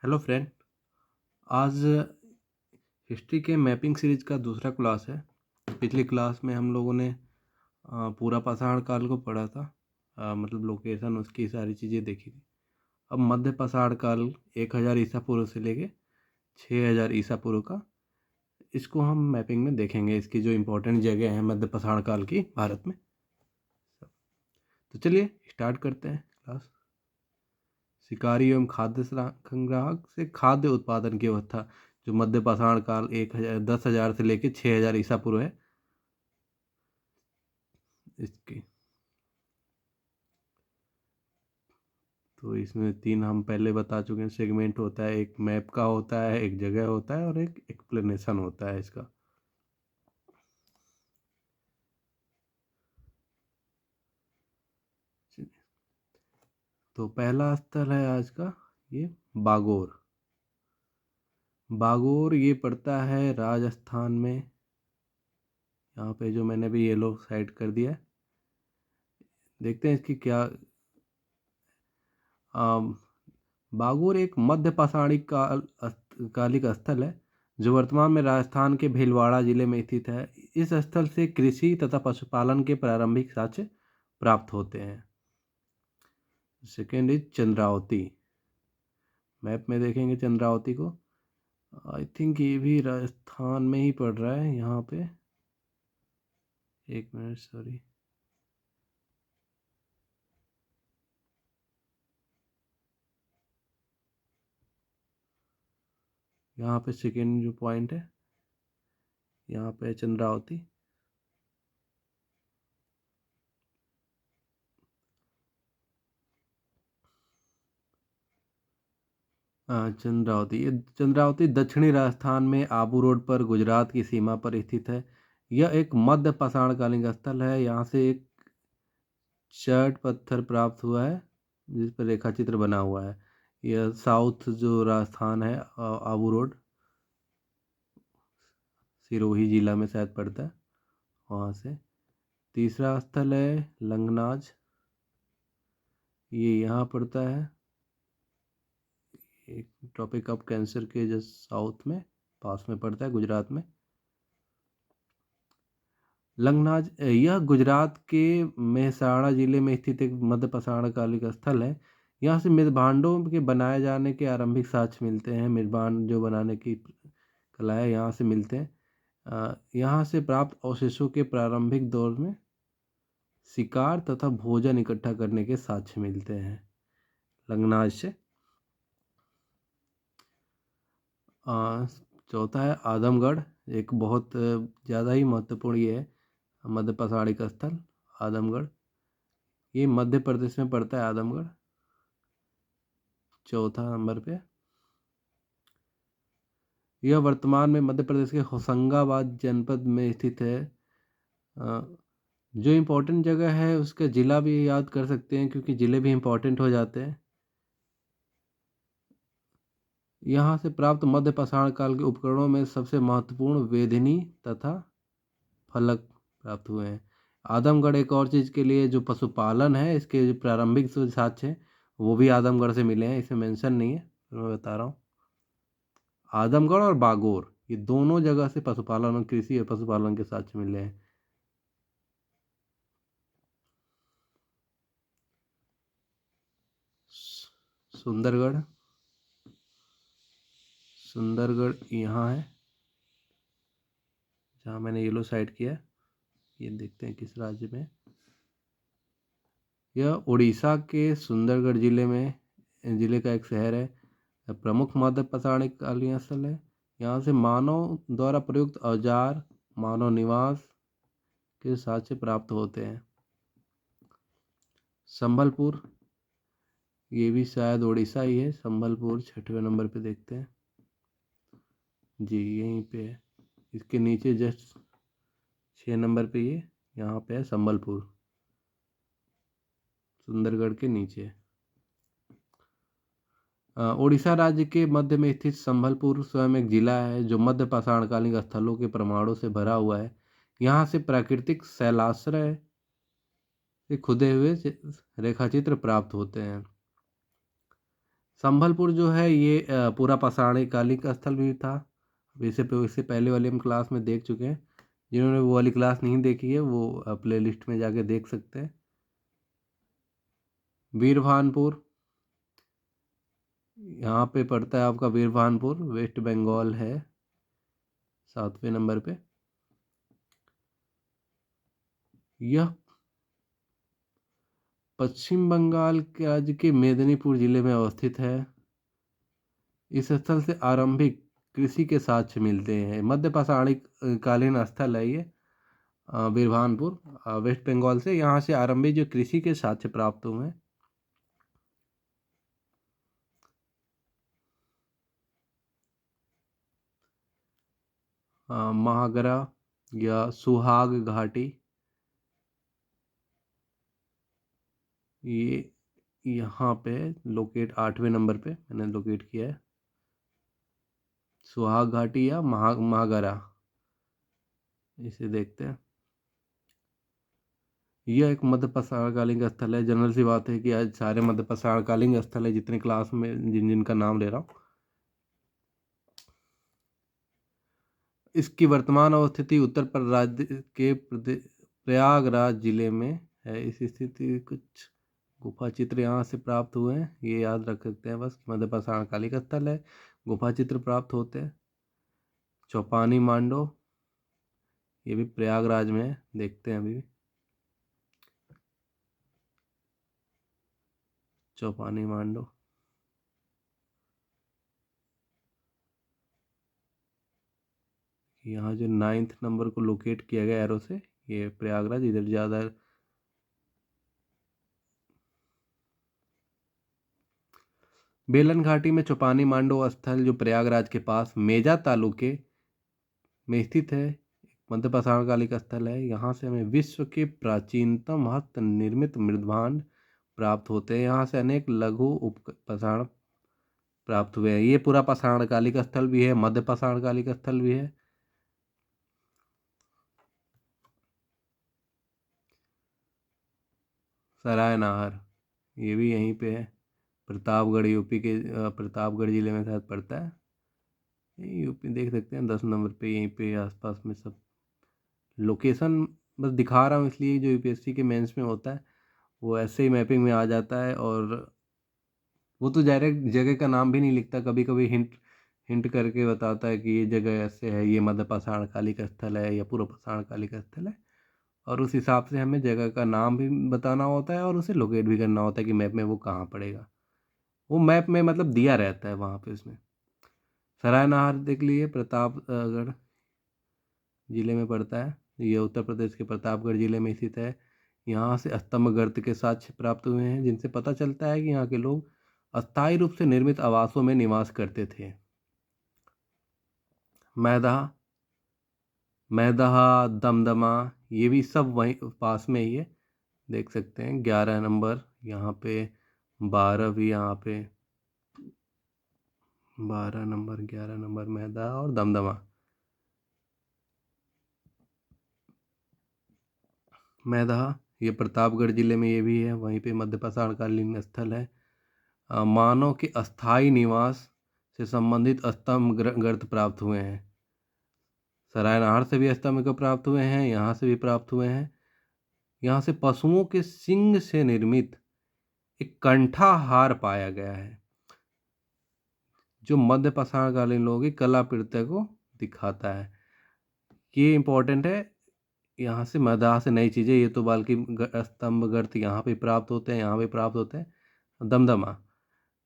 Hello friend. आज history के mapping series का दूसरा क्लास है। पिछली क्लास में हम लोगों ने पूरा पाषाण काल को पढ़ा था। मतलब लोकेशन उसकी सारी चीज़ें देखी थी। अब मध्य पाषाण काल 1000 ईसा पूर्व से लेके 6000 ईसा पूर्व का इसको हम मैपिंग में देखेंगे। इसकी जो इम्पोर्टेंट जगह हैं मध्य पाषाण काल की भारत में। तो चलिए स्टार्ट करते हैं क्लास। शिकारी एवं खाद्य संग्राहक से खाद्य उत्पादन की अवस्था जो मध्य पाषाण काल 10,000 से लेकर 6000 ईसा पूर्व है इसकी। तो इसमें तीन हम पहले बता चुके हैं सेगमेंट होता है। एक मैप का होता है, एक जगह होता है और एक एक्सप्लेनेशन होता है इसका। तो पहला स्थल है आज का ये बागोर। बागोर ये पड़ता है राजस्थान में। यहाँ पे जो मैंने भी येलो साइड कर दिया है, देखते हैं इसकी क्या। बागोर एक मध्य पाषाणिक कालिक स्थल है जो वर्तमान में राजस्थान के भीलवाड़ा जिले में स्थित है। इस स्थल से कृषि तथा पशुपालन के प्रारंभिक साक्ष्य प्राप्त होते हैं। Second is Chandravati. मैप में देखेंगे चंद्रावती को। आई थिंक ये भी राजस्थान में ही पड़ रहा है। यहाँ पे एक मिनट, सॉरी। यहाँ पे सेकेंड जो पॉइंट है, यहाँ पे चंद्रावती। चंद्रावती दक्षिणी राजस्थान में आबू रोड पर गुजरात की सीमा पर स्थित है। यह एक मध्य पाषाणकालीन स्थल है। यहाँ से एक चर्ट पत्थर प्राप्त हुआ है जिस पर रेखा चित्र बना हुआ है। यह साउथ जो राजस्थान है, आबू रोड सिरोही जिला में शायद पड़ता है वहाँ से। तीसरा स्थल है लंगनाज। ये यहाँ पड़ता है एक ट्रॉपिक ऑफ कैंसर के जस्ट साउथ में, पास में पड़ता है गुजरात में। लंगनाज यह गुजरात के मेहसाणा जिले में स्थित एक मध्य पाषाणकालिक स्थल है। यहाँ से मृदभांडों के बनाए जाने के आरंभिक साक्ष्य मिलते हैं। मृदभांड जो बनाने की कला है यहाँ से मिलते हैं। यहाँ से प्राप्त अवशेषों के प्रारंभिक दौर में शिकार तथा भोजन इकट्ठा करने के साक्ष्य मिलते हैं लंगनाज से। चौथा है आदमगढ़। एक बहुत ज़्यादा ही महत्वपूर्ण ये है मध्य पाषाणिक स्थल आदमगढ़। ये मध्य प्रदेश में पड़ता है आदमगढ़, चौथा नंबर पे। यह वर्तमान में मध्य प्रदेश के होशंगाबाद जनपद में स्थित है। जो इम्पोर्टेंट जगह है उसका ज़िला भी याद कर सकते हैं क्योंकि ज़िले भी इम्पोर्टेंट हो जाते हैं। यहाँ से प्राप्त मध्य पाषाण काल के उपकरणों में सबसे महत्वपूर्ण वेदिनी तथा फलक प्राप्त हुए हैं। आदमगढ़ एक और चीज़ के लिए जो पशुपालन है, इसके जो प्रारंभिक जो साक्ष्य हैं वो भी आदमगढ़ से मिले हैं। इसमें मेंशन नहीं है, मैं बता रहा हूँ। आदमगढ़ और बागोर ये दोनों जगह से पशुपालन और कृषि और पशुपालन के साक्ष्य मिले हैं। सुंदरगढ़। सुंदरगढ़ यहाँ है जहाँ मैंने येलो साइड किया है। ये देखते हैं किस राज्य में। यह उड़ीसा के सुंदरगढ़ जिले का एक शहर है। प्रमुख मध्य पाषाणिक कालीन स्थल है। यहाँ से मानव द्वारा प्रयुक्त औजार, मानव निवास के साक्ष्य प्राप्त होते हैं। संबलपुर, ये भी शायद उड़ीसा ही है। संबलपुर 6वें नंबर पे देखते हैं जी, यहीं पे है। इसके नीचे जस्ट 6 नंबर पे ये यहाँ पे है संबलपुर, सुंदरगढ़ के नीचे। उड़ीसा राज्य के मध्य में स्थित संबलपुर स्वयं एक जिला है जो मध्य पाषाणकालीन स्थलों के प्रमाणों से भरा हुआ है। यहाँ से प्राकृतिक शैलाश्रय से खुदे हुए रेखाचित्र प्राप्त होते हैं। संभलपुर जो है ये पूरा पाषाण कालिक स्थल भी था। इससे पहले वाले हम क्लास में देख चुके हैं। जिन्होंने वो वाली क्लास नहीं देखी है वो प्ले लिस्ट में जाके देख सकते हैं। वीरभानपुर, यहाँ पे पड़ता है आपका वीरभानपुर, वेस्ट बंगाल है 7वें नंबर पे। यह पश्चिम बंगाल के राज्य के मेदिनीपुर जिले में अवस्थित है। इस स्थल से आरंभिक कृषि के साक्ष्य मिलते हैं। मध्य पाषाणिक कालीन स्थल है ये वीरभानपुर, वेस्ट बंगाल से। यहाँ से आरंभिक जो कृषि के साक्ष्य प्राप्त हुए हैं। महागरा या सुहाग घाटी, ये यहाँ पे लोकेट 8वें नंबर पे मैंने लोकेट किया है। सुहाग घाटी या महागरा, इसे देखते हैं। यह एक मध्य पाषाणकालीन स्थल है। जनरल सी बात है कि आज सारे मध्य पाषाणकालीन स्थल है जितने क्लास में जिनका नाम ले रहा हूँ। इसकी वर्तमान अवस्थिति उत्तर प्रदेश के प्रयागराज जिले में है। इस स्थिति कुछ गुफा चित्र यहाँ से प्राप्त हुए हैं, ये याद रख सकते हैं बस। मध्य पाषाणकालिक स्थल है, गुफा चित्र प्राप्त होते हैं। चौपानी मांडो, ये भी प्रयागराज में है, देखते हैं अभी भी। चौपानी मांडो, यहाँ जो 9th नंबर को लोकेट किया गया एरो से, ये प्रयागराज, इधर ज़्यादा। बेलन घाटी में चौपानी मांडो स्थल जो प्रयागराज के पास मेजा तालुके में स्थित है, मध्य पाषाणकालिक स्थल है। यहाँ से हमें विश्व के प्राचीनतम हस्त निर्मित मृदभांड प्राप्त होते हैं। यहाँ से अनेक लघु उप पाषाण प्राप्त हुए हैं। ये पूरा पाषाणकालिक स्थल भी है, मध्य पाषाणकालिक स्थल भी है। सरायनाहर, ये भी यहीं पे है, प्रतापगढ़ यूपी के प्रतापगढ़ जिले में शायद पड़ता है। यूपी देख सकते हैं 10 नंबर पे, यहीं पे आसपास में सब लोकेशन बस दिखा रहा हूँ इसलिए जो यूपीएससी के मेंस में होता है वो ऐसे ही मैपिंग में आ जाता है। और वो तो डायरेक्ट जगह का नाम भी नहीं लिखता, कभी कभी हिंट हिंट करके बताता है कि ये जगह ऐसे है, ये मध्य पाषाणकालिक स्थल है या पूर्व पाषाणकालिक स्थल है। और उस हिसाब से हमें जगह का नाम भी बताना होता है और उसे लोकेट भी करना होता है कि मैप में वो कहाँ पड़ेगा। वो मैप में मतलब दिया रहता है वहाँ पे उसमें। सरायनाहर देख लिए, प्रतापगढ़ जिले में पड़ता है। ये उत्तर प्रदेश के प्रतापगढ़ जिले में स्थित है। यहाँ से स्तंभ गर्त के साक्ष्य प्राप्त हुए हैं जिनसे पता चलता है कि यहाँ के लोग अस्थायी रूप से निर्मित आवासों में निवास करते थे। मैदहा, मैदहा, दमदमा, ये भी सब वहीं पास में ही है, देख सकते हैं। 11 नंबर यहाँ पे, 12 भी यहाँ पे, 12 नंबर, 11 नंबर मैदहा और दमदमा। मैदहा ये प्रतापगढ़ जिले में ये भी है, वहीं पे मध्य पाषाणकालीन स्थल है। मानव के अस्थायी निवास से संबंधित स्तंभ गर्त प्राप्त हुए हैं। सरायनहार से भी स्तंभ को प्राप्त हुए हैं, यहाँ से भी प्राप्त हुए हैं। यहाँ से पशुओं के सिंग से निर्मित एक कंठाहार पाया गया है जो मध्य पाषाणकालीन लोगों की कला कृत्य को दिखाता है। ये इंपॉर्टेंट है। यहाँ से मैदाह से नई चीज़ें, ये तो बल्कि स्तंभ गर्त यहाँ पे प्राप्त होते हैं, यहाँ पे प्राप्त होते हैं। दमदमा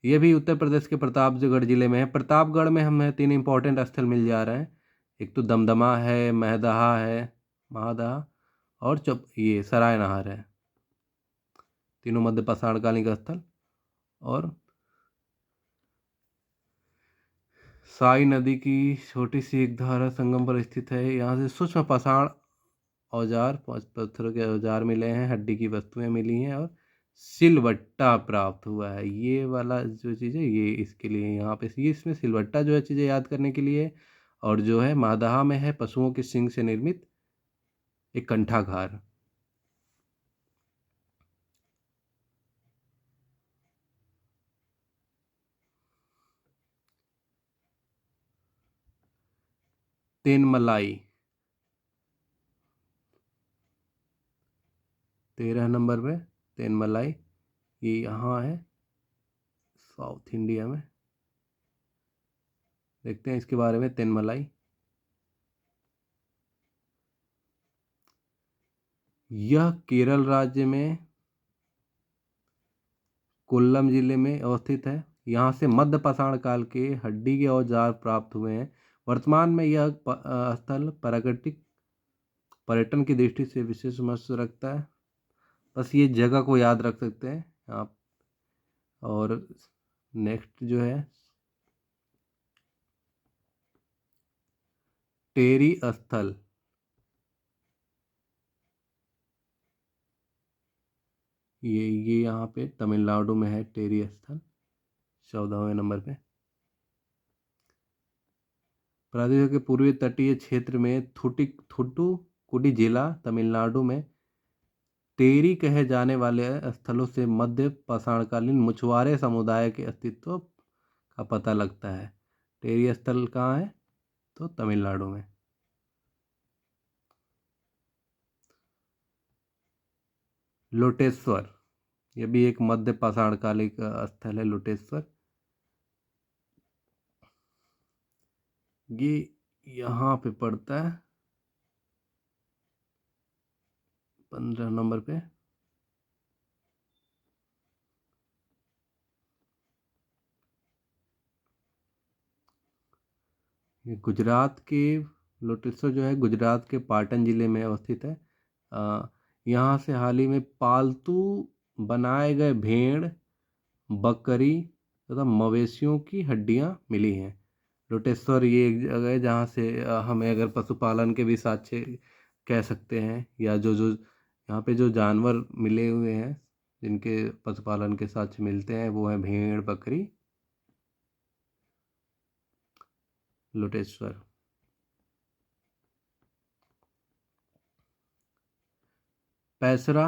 ये भी उत्तर प्रदेश के प्रतापगढ़ जिले में है। प्रतापगढ़ में हमें 3 इंपॉर्टेंट स्थल मिल जा रहे हैं। एक तो दमदमा है, महदहा है, महादहा, और ये सरायनहार है, तीनों मध्य पाषाणकालीन स्थल। और साई नदी की छोटी सी एक धारा संगम पर स्थित है। यहाँ से सूक्ष्म पाषाण औजार, 5 पत्थरों के औजार मिले हैं, हड्डी की वस्तुएं मिली हैं और सिलवट्टा प्राप्त हुआ है। ये वाला जो चीज़ है ये इसके लिए यहाँ पे, ये इसमें सिलवट्टा जो है चीज़ें याद करने के लिए। और जो है मादाहा में है पशुओं के सिंग से निर्मित एक कंठाघार। तेनमलाई 13 नंबर पे तेनमलाई, ये यहाँ है साउथ इंडिया में। देखते हैं इसके बारे में। तेनमलाई यह केरल राज्य में कोल्लम जिले में अवस्थित है। यहाँ से मध्य पाषाण काल के हड्डी के औजार प्राप्त हुए हैं। वर्तमान में यह स्थल प्राकृतिक पर्यटन की दृष्टि से विशेष महत्व रखता है। बस ये जगह को याद रख सकते हैं आप। और नेक्स्ट जो है टेरी स्थल, ये यहाँ पे तमिलनाडु में है टेरी स्थल 14वें नंबर पे। प्रदेश के पूर्वी तटीय क्षेत्र में थुटुकुडी जिला तमिलनाडु में टेरी कहे जाने वाले स्थलों से मध्य पाषाणकालीन मछुआरे समुदाय के अस्तित्व का पता लगता है। टेरी स्थल कहाँ है? तो तमिलनाडु में। लोटेश्वर, यह भी एक मध्य पाषाणकालीन स्थल है लोटेश्वर। ये यहाँ पे पड़ता है 15 नंबर पे। ये गुजरात के लोटेश्वर जो है गुजरात के पाटन जिले में अवस्थित है। यहाँ से हाल ही में पालतू बनाए गए भेड़, बकरी तथा मवेशियों की हड्डियाँ मिली हैं। लोटेश्वर ये एक जगह है जहाँ से हमें अगर पशुपालन के भी साक्ष्य कह सकते हैं, या जो जो यहाँ पे जो जानवर मिले हुए हैं जिनके पशुपालन के साक्ष्य मिलते हैं वो है भेड़, बकरी, लोटेश्वर। पैसरा,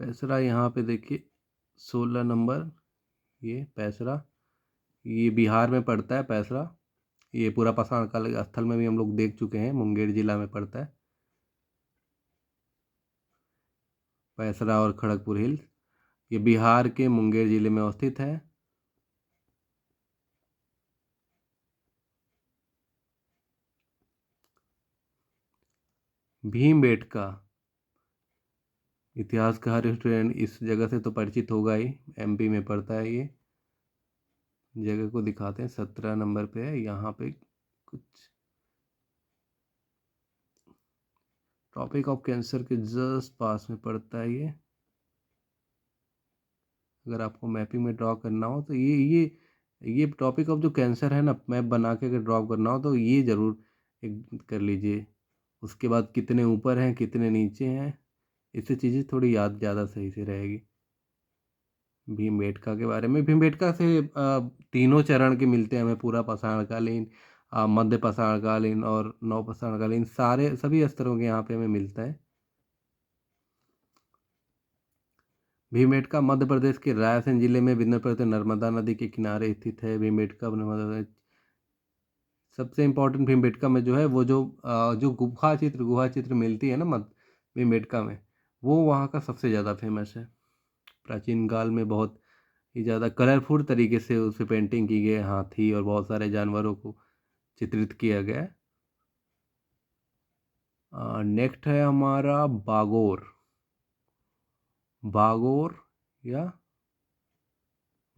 पैसरा यहाँ पे देखिए 16 नंबर, ये पैसरा, ये बिहार में पड़ता है पैसरा। ये पूरा पाषाण काल स्थल में भी हम लोग देख चुके हैं, मुंगेर जिला में पड़ता है पैसरा और खड़गपुर हिल्स। ये बिहार के मुंगेर जिले में अवस्थित है। भीमबेटका, इतिहास का हर स्टूडेंट इस जगह से तो परिचित होगा ही, एमपी में पड़ता है ये। जगह को दिखाते हैं, 17 नंबर पे है। यहाँ पे कुछ ट्रॉपिक ऑफ कैंसर के जस्ट पास में पड़ता है ये। अगर आपको मैपिंग में ड्रॉ करना हो तो ये टॉपिक ऑफ जो कैंसर है ना, मैप बना के अगर ड्रॉ करना हो तो ये ज़रूर एक कर लीजिए। उसके बाद कितने ऊपर हैं कितने नीचे हैं, इससे चीज़ें थोड़ी याद ज़्यादा सही से रहेगी। भीमबेटका के बारे में, भीमबेटका से तीनों चरण के मिलते हैं हमें, पूरा पाषाणकालीन, मध्य पाषाणकालीन और नव पाषाणकालीन, सारे सभी स्तरों के यहाँ पे हमें मिलता है। भीमबेटका मध्य प्रदेश के रायसेन जिले में विंध्यप्रस्थ नर्मदा नदी के किनारे स्थित है। भीमबेटका सबसे इम्पोर्टेंट भीमबेटका में जो है वो जो गुहा चित्र मिलती है ना मध्य भीमबेटका में, वो वहाँ का सबसे ज़्यादा फेमस है। प्राचीन काल में बहुत ही ज़्यादा कलरफुल तरीके से उस पर पेंटिंग की गई है, हाथी और बहुत सारे जानवरों को चित्रित किया गया है। नेक्स्ट है हमारा बागोर, बागोर या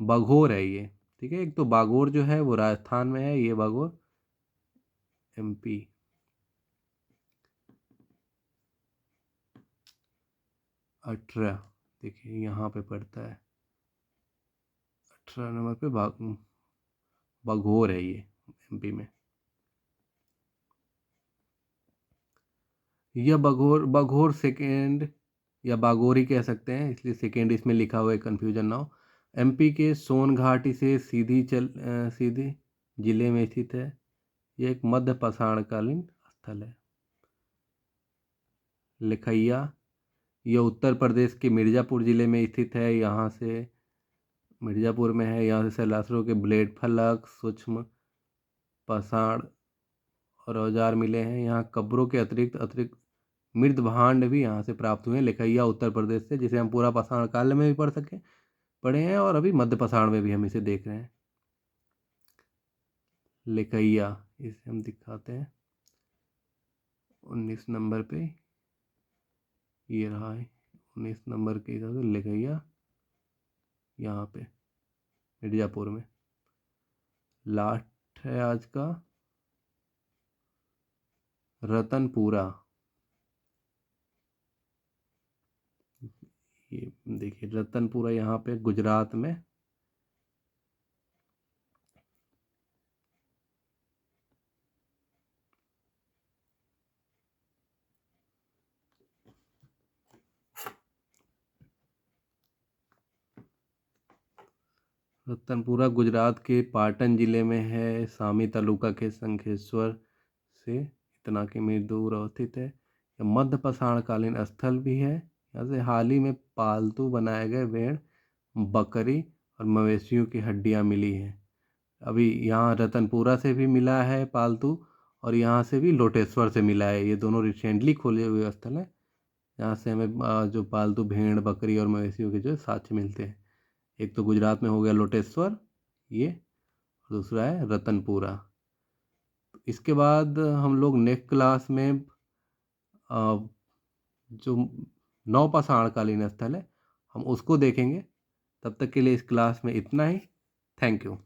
बाघोर है ये, ठीक है। एक तो बागोर जो है वो राजस्थान में है, ये बागोर एमपी। 18 देखिए यहाँ पे पड़ता है 18 नंबर पे बाघोर है ये एमपी में। यह बाघोर सेकेंड या बागोरी कह सकते हैं, इसलिए सेकेंड इसमें लिखा हुआ है, कन्फ्यूजन ना हो। एमपी के सोन घाटी से सीधी जिले में स्थित है। यह एक मध्य पाषाणकालीन स्थल है। लिखैया, यह उत्तर प्रदेश के मिर्ज़ापुर जिले में स्थित है। यहाँ से मिर्ज़ापुर में है, यहाँ से सैलासरों के ब्लेड फलक, सूक्ष्म पाषाण और औजार मिले हैं। यहाँ कब्रों के अतिरिक्त अतिरिक्त मृत भांड भी यहाँ से प्राप्त हुए हैं, लिखैया उत्तर प्रदेश से, जिसे हम पूरा पाषाण काल में भी पढ़े हैं और अभी मध्य पाषाण में भी हम इसे देख रहे हैं। लिखैया, इसे हम दिखाते हैं 19 नंबर पे, ये रहा है 19 नंबर के हिसाब से लिखैया, यहाँ पे मिर्ज़ापुर में। लास्ट है आज का रतनपुरा। ये देखिए रतनपुरा यहाँ पे गुजरात में। रतनपुरा गुजरात के पाटन जिले में है, सामी तालुका के शंखेश्वर से इतना की मील दूर अवस्थित है। यह मध्य पाषाणकालीन स्थल भी है। यहाँ से हाल ही में पालतू बनाए गए भेड़, बकरी और मवेशियों की हड्डियाँ मिली हैं। अभी यहाँ रतनपुरा से भी मिला है पालतू, और यहाँ से भी लोटेश्वर से मिला है। ये दोनों रिसेंटली खोले हुए स्थल हैं, यहाँ से हमें जो पालतू भेड़, बकरी और मवेशियों के जो साक्ष्य मिलते हैं। एक तो गुजरात में हो गया लोटेश्वर, ये, दूसरा है रतनपुरा। इसके बाद हम लोग नेक्स्ट क्लास में जो नवपाषाणकालीन स्थल है हम उसको देखेंगे। तब तक के लिए इस क्लास में इतना ही। Thank you.